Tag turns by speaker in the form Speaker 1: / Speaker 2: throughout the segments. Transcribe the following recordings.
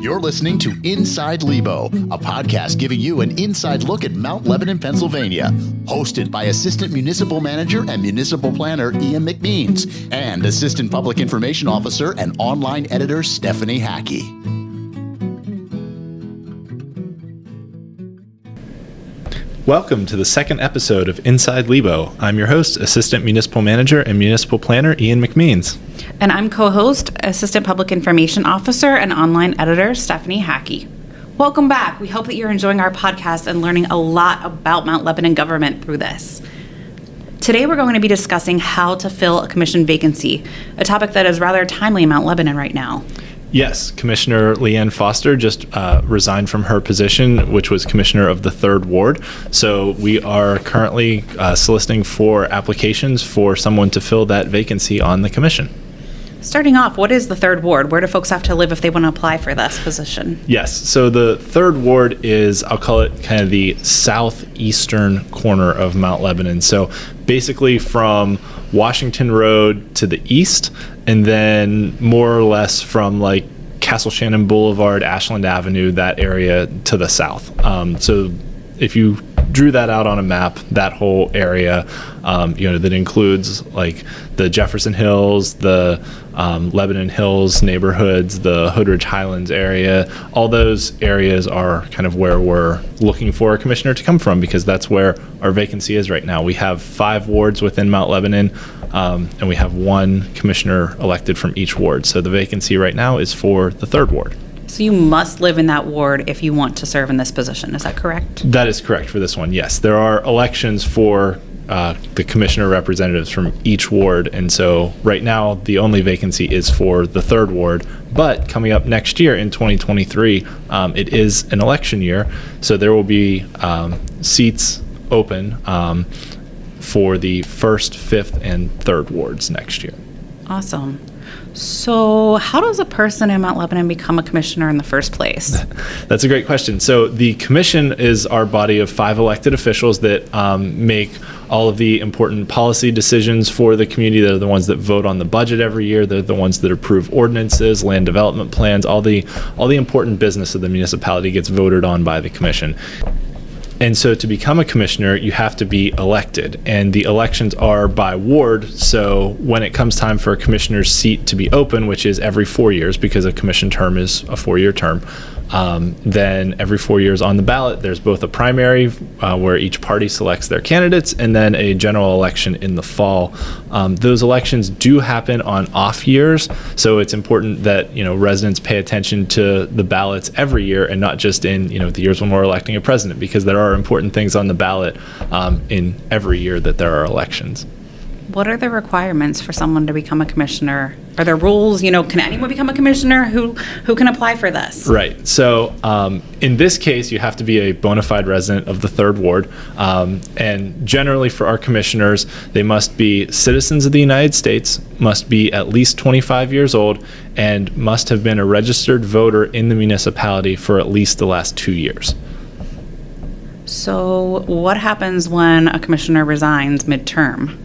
Speaker 1: You're listening to Inside Lebo, a podcast giving you an inside look at Mount Lebanon, Pennsylvania. Hosted by Assistant Municipal Manager and Municipal Planner Ian McMeans and Assistant Public Information Officer and Online Editor Stephanie Hacke.
Speaker 2: Welcome to the second episode of Inside Lebo. I'm your host, Assistant Municipal Manager and Municipal Planner Ian McMeans.
Speaker 3: And I'm co-host, Assistant Public Information Officer and Online Editor Stephanie Hacke. Welcome back. We hope that you're enjoying our podcast and learning a lot about Mount Lebanon government through this. Today we're going to be discussing how to fill a commission vacancy, a topic that is rather timely in Mount Lebanon right now.
Speaker 2: Yes, Commissioner Leanne Foster just resigned from her position, which was Commissioner of the 3rd Ward. So we are currently soliciting for applications for someone to fill that vacancy on the commission.
Speaker 3: Starting off, what is the 3rd Ward? Where do folks have to live if they want to apply for this position?
Speaker 2: Yes, so the 3rd Ward is, I'll call it kind of the southeastern corner of Mount Lebanon. So basically from Washington Road to the east, and then more or less from like Castle Shannon Boulevard, Ashland Avenue, that area to the south. So if you drew that out on a map, that whole area, that includes like the Jefferson Hills, the Lebanon Hills neighborhoods, the Hoodridge Highlands area, all those areas are kind of where we're looking for a commissioner to come from, because that's where our vacancy is right now. We have 5 wards within Mount Lebanon, and we have 1 commissioner elected from each ward. So the vacancy right now is for the 3rd Ward.
Speaker 3: So you must live in that ward if you want to serve in this position. Is that correct?
Speaker 2: That is correct for this one, yes. There are elections for the commissioner representatives from each ward, and so right now the only vacancy is for the 3rd Ward. But coming up next year in 2023, it is an election year, so there will be seats open for the 1st, 5th, and 3rd Wards next year.
Speaker 3: Awesome. So how does a person in Mount Lebanon become a commissioner in the first place?
Speaker 2: That's a great question. So the commission is our body of 5 elected officials that make all of the important policy decisions for the community. They're the ones that vote on the budget every year. They're the ones that approve ordinances, land development plans. All the important business of the municipality gets voted on by the commission. And so to become a commissioner, you have to be elected, and the elections are by ward. So when it comes time for a commissioner's seat to be open, which is every 4 years, because a commission term is a 4-year term, then every 4 years on the ballot, there's both a primary where each party selects their candidates, and then a general election in the fall. Those elections do happen on off years, so it's important that residents pay attention to the ballots every year, and not just in the years when we're electing a president, because there are important things on the ballot in every year that there are elections.
Speaker 3: What are the requirements for someone to become a commissioner? Are there rules? Can anyone become a commissioner? Who can apply for this?
Speaker 2: Right. So in this case, you have to be a bona fide resident of the 3rd Ward. And generally for our commissioners, they must be citizens of the United States, must be at least 25 years old, and must have been a registered voter in the municipality for at least the last 2 years.
Speaker 3: So what happens when a commissioner resigns midterm?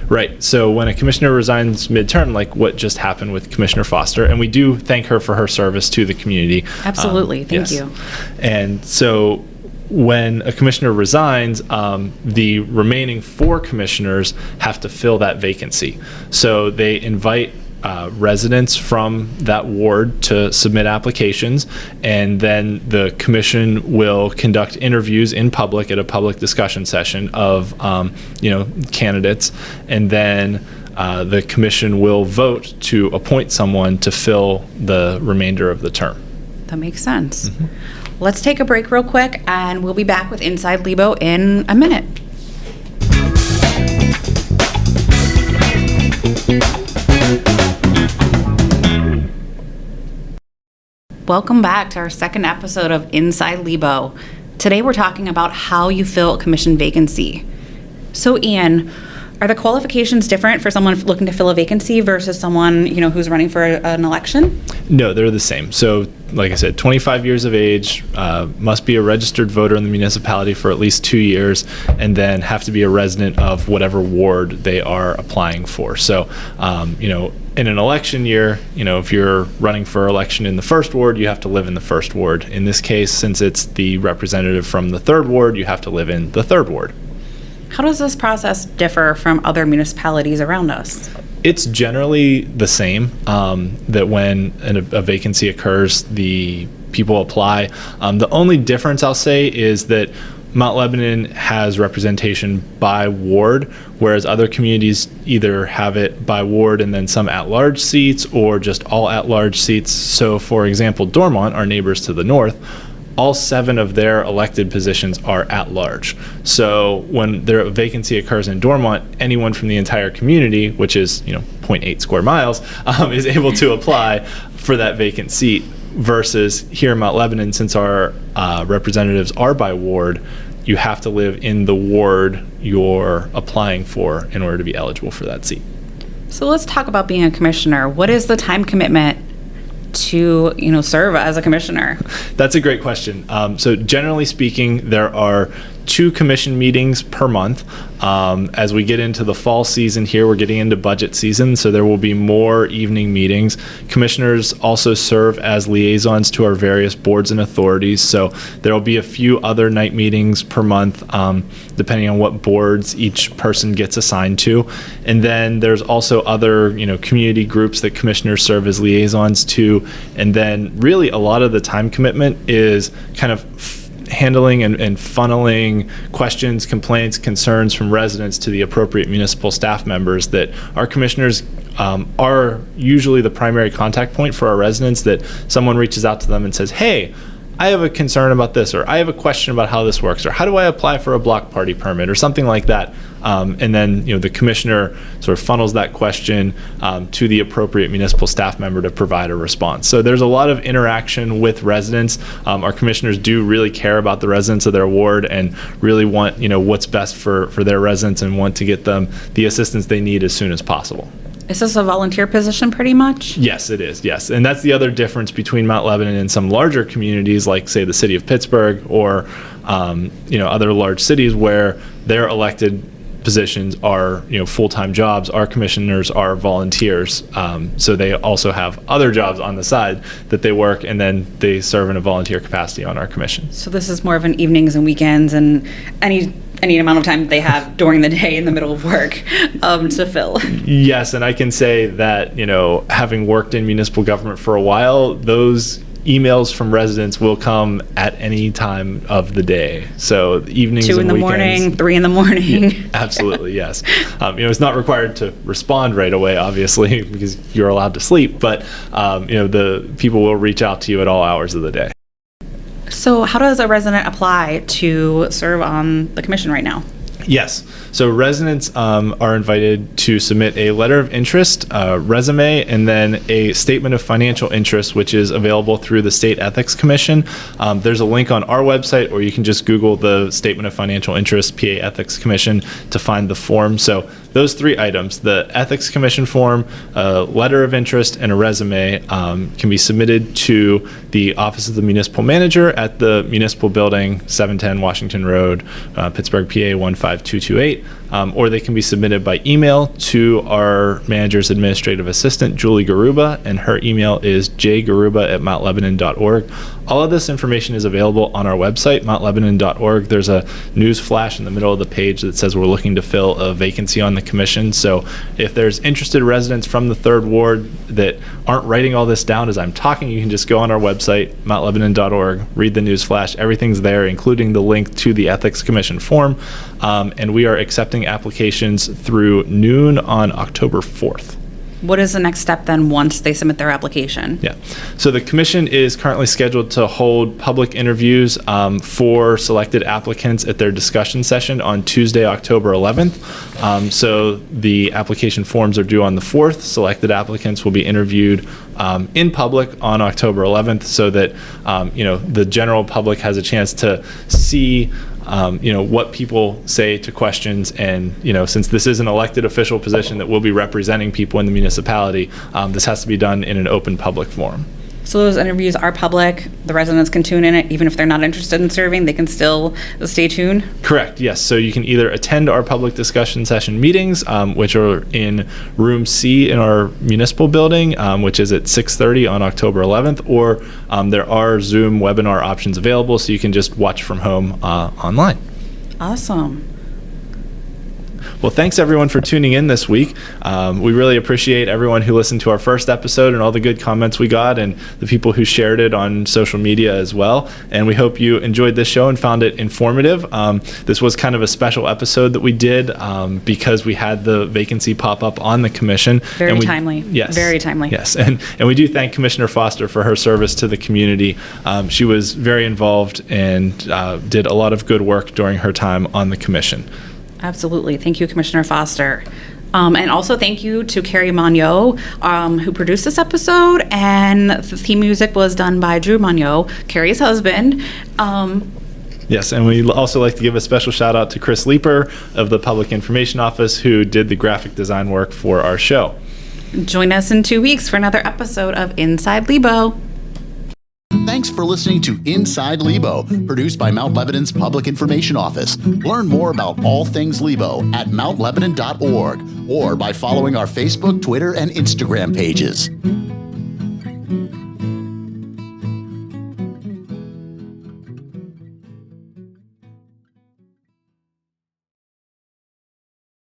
Speaker 2: Right. So when a commissioner resigns midterm, like what just happened with Commissioner Foster, and we do thank her for her service to the community.
Speaker 3: Absolutely. Thank you.
Speaker 2: And so when a commissioner resigns, the remaining 4 commissioners have to fill that vacancy. So they invite residents from that ward to submit applications, and then the commission will conduct interviews in public at a public discussion session of candidates, and then the commission will vote to appoint someone to fill the remainder of the term.
Speaker 3: That makes sense. Mm-hmm. Let's take a break real quick, and we'll be back with Inside Lebo in a minute. Welcome back to our second episode of Inside Lebo. Today we're talking about how you fill a commission vacancy. So Ian, Are the qualifications different for someone looking to fill a vacancy versus someone, who's running for an election?
Speaker 2: No, they're the same. So, like I said, 25 years of age, must be a registered voter in the municipality for at least 2 years, and then have to be a resident of whatever ward they are applying for. So, in an election year, if you're running for election in the first ward, you have to live in the first ward. In this case, since it's the representative from the third ward, you have to live in the third ward.
Speaker 3: How does this process differ from other municipalities around us?
Speaker 2: It's generally the same, that when a vacancy occurs, the people apply. The only difference I'll say is that Mount Lebanon has representation by ward, whereas other communities either have it by ward and then some at-large seats or just all at-large seats. So, for example, Dormont, our neighbors to the north, all 7 of their elected positions are at large. So when a vacancy occurs in Dormont, anyone from the entire community, which is 0.8 square miles, is able to apply for that vacant seat. Versus here in Mount Lebanon, since our representatives are by ward, you have to live in the ward you're applying for in order to be eligible for that seat.
Speaker 3: So let's talk about being a commissioner. What is the time commitment to serve as a commissioner?
Speaker 2: That's a great question. So generally speaking, there are 2 commission meetings per month. As we get into the fall season here, we're getting into budget season, so there will be more evening meetings. Commissioners also serve as liaisons to our various boards and authorities, so there will be a few other night meetings per month, depending on what boards each person gets assigned to. And then there's also other, community groups that commissioners serve as liaisons to. And then really a lot of the time commitment is kind of handling and funneling questions, complaints, concerns from residents to the appropriate municipal staff members. That our commissioners are usually the primary contact point for our residents, that someone reaches out to them and says, hey, I have a concern about this, or I have a question about how this works, or how do I apply for a block party permit, or something like that. And then the commissioner sort of funnels that question to the appropriate municipal staff member to provide a response. So there's a lot of interaction with residents. Our commissioners do really care about the residents of their ward and really want what's best for their residents, and want to get them the assistance they need as soon as possible.
Speaker 3: Is this a volunteer position pretty much?
Speaker 2: Yes, it is, yes. And that's the other difference between Mount Lebanon and some larger communities like, say, the city of Pittsburgh or, other large cities where their elected positions are, full-time jobs. Our commissioners are volunteers. So they also have other jobs on the side that they work, and then they serve in a volunteer capacity on our commission. So
Speaker 3: this is more of an evenings and weekends and any amount of time that they have during the day in the middle of work to fill.
Speaker 2: Yes, and I can say that, having worked in municipal government for a while, those emails from residents will come at any time of the day. So evenings and weekends. 2 in the morning,
Speaker 3: 3 in the morning.
Speaker 2: Yeah, absolutely, yes. It's not required to respond right away, obviously, because you're allowed to sleep, but, the people will reach out to you at all hours of the day.
Speaker 3: So how does a resident apply to serve on the commission right now?
Speaker 2: Yes. So residents are invited to submit a letter of interest, resume, and then a statement of financial interest, which is available through the State Ethics Commission. There's a link on our website, or you can just Google the Statement of Financial Interest, PA Ethics Commission, to find the form. So those 3 items, the Ethics Commission form, a letter of interest, and a resume, can be submitted to the Office of the Municipal Manager at the Municipal Building, 710 Washington Road, Pittsburgh, PA 15228, or they can be submitted by email to our manager's administrative assistant, Julie Garuba, and her email is jgaruba@mountlebanon.org. All of this information is available on our website, mountlebanon.org. There's a news flash in the middle of the page that says we're looking to fill a vacancy on the commission. So if there's interested residents from the 3rd Ward that aren't writing all this down as I'm talking, you can just go on our website, mountlebanon.org, read the news flash. Everything's there, including the link to the Ethics Commission form. And we are accepting applications through noon on October 4th.
Speaker 3: What is the next step then once they submit their application?
Speaker 2: Yeah. So the commission is currently scheduled to hold public interviews for selected applicants at their discussion session on Tuesday, October 11th. So the application forms are due on the 4th. Selected applicants will be interviewed in public on October 11th, so that the general public has a chance to see what people say to questions. And, since this is an elected official position that will be representing people in the municipality, this has to be done in an open public forum.
Speaker 3: So those interviews are public. The residents can tune in it. Even if they're not interested in serving, they can still stay tuned?
Speaker 2: Correct, yes. So you can either attend our public discussion session meetings, which are in Room C in our municipal building, which is at 6:30 on October 11th, or there are Zoom webinar options available, so you can just watch from home online.
Speaker 3: Awesome.
Speaker 2: Well, thanks everyone for tuning in this week. We really appreciate everyone who listened to our first episode and all the good comments we got, and the people who shared it on social media as well. And we hope you enjoyed this show and found it informative. This was kind of a special episode that we did because we had the vacancy pop up on the commission.
Speaker 3: Very timely.
Speaker 2: Yes.
Speaker 3: Very timely.
Speaker 2: Yes. And we do thank Commissioner Foster for her service to the community. She was very involved and did a lot of good work during her time on the commission.
Speaker 3: Absolutely. Thank you, Commissioner Foster. And also thank you to Carrie Monyo, who produced this episode. And the theme music was done by Drew Monyo, Carrie's husband.
Speaker 2: Yes, and we'd also like to give a special shout out to Chris Leeper of the Public Information Office, who did the graphic design work for our show.
Speaker 3: Join us in 2 weeks for another episode of Inside Lebo.
Speaker 1: Thanks for listening to Inside Lebo, produced by Mount Lebanon's Public Information Office. Learn more about all things Lebo at mountlebanon.org or by following our Facebook, Twitter, and Instagram pages.